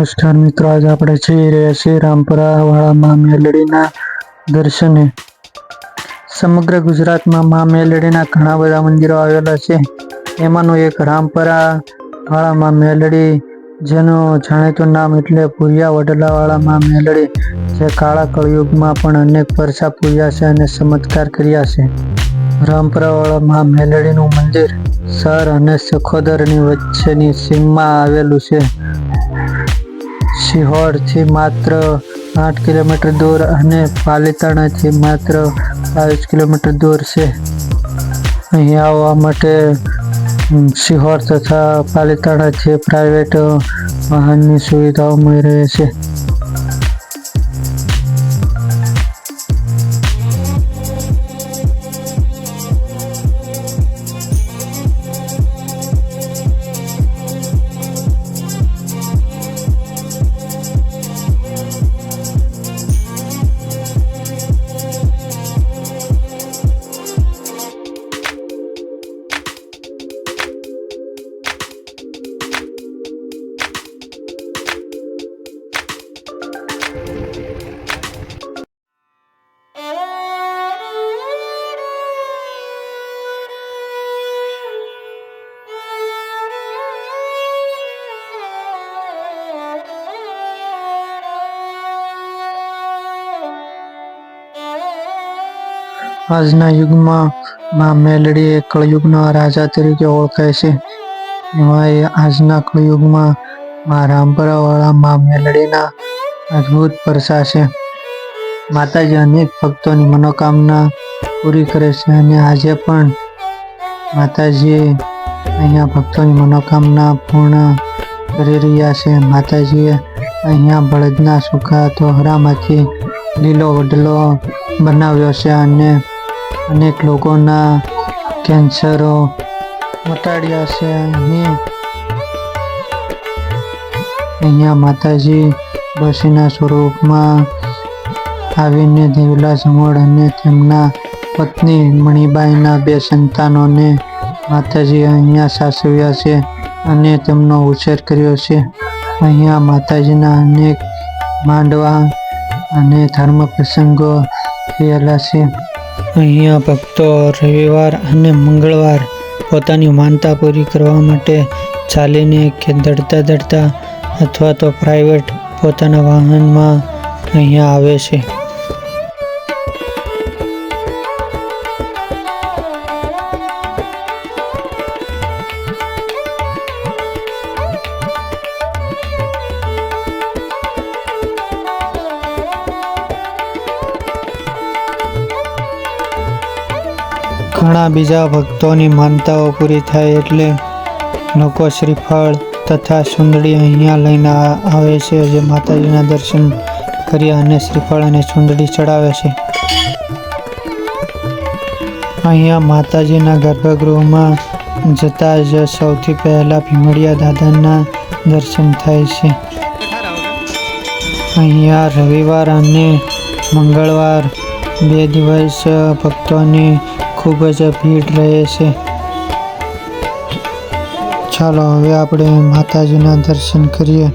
નમસ્કાર મિત્રો, આજે આપણે જઈ રહ્યા છીએ રામપરા વાળા મા મેલડીના દર્શને। સમગ્ર ગુજરાતમાં મા મેલડીના ઘણા બધા મંદિરો આવેલા છે। એમાંનું એક રામપરા વાળા મા મેલડી, જેનું જાણીતું નામ એટલે ભૂરિયા વડલા વાળા મા મેલડી, જે કાળા કળયુગમાં પણ અનેક પરચા પૂર્યા છે અને ચમત્કાર કર્યા છે। રામપરા વાળા મા મેલડીનું મંદિર સર અને સખોદરની વચ્ચેની સીમમાં આવેલું છે। સિહોરથી માત્ર 8 કિલોમીટર દૂર અને પાલીતાણાથી માત્ર 22 કિલોમીટર દૂર છે। અહીં આવવા માટે સિહોર તથા પાલીતાણાથી પ્રાઇવેટ વાહનની સુવિધાઓ મળી રહે છે। આજના યુગમાં મા મેલડી એ કળયુગના રાજા તરીકે ઓળખાય છે। એમાં આજના કળયુગમાં મા રામપરા વાળા મા મેલડીના અદ્ભુત પરચા છે। માતાજી અનેક ભક્તોની મનોકામના પૂરી કરે છે અને આજે પણ માતાજી અહીંયા ભક્તોની મનોકામના પૂર્ણ કરી રહ્યા છે। માતાજીએ અહીંયા બળદના સૂકા દોહરામાંથી લીલો વડલો બનાવ્યો છે અને અનેક લોકોના કેન્સરો મટાડ્યા છે। અહીંયા માતાજી ડોશીના સ્વરૂપમાં આવીને દેવલા જમોડ અને તેમના પત્ની મણિબાઈના 2 સંતાનોને માતાજી અહીંયા સાચવ્યા છે અને તેમનો ઉછેર કર્યો છે। અહીંયા માતાજીના અનેક માંડવા અને ધર્મ પ્રસંગો થયેલા છે। અહીંયા ભક્તો રવિવાર અને મંગળવાર પોતાની માનતા પૂરી કરવા માટે ચાલીને કે દડતા અથવા તો પ્રાઇવેટ પોતાના વાહનમાં અહીંયા આવે છે। ઘણા બીજા ભક્તોની માનતાઓ પૂરી થાય એટલે લોકો શ્રીફળ તથા ચૂંદડી અહીંયા લઈને આવે છે, જે માતાજીના દર્શન કરી અને શ્રીફળ અને ચૂંદડી ચડાવે છે। અહીંયા માતાજીના ગર્ભગૃહમાં જતા જ સૌથી પહેલા ભીમડિયા દાદાના દર્શન થાય છે। અહીંયા રવિવાર અને મંગળવાર 2 દિવસ ભક્તોની ખૂબ જ ભીડ રહે છે। ચાલો હવે આપણે માતાજીના દર્શન કરીએ।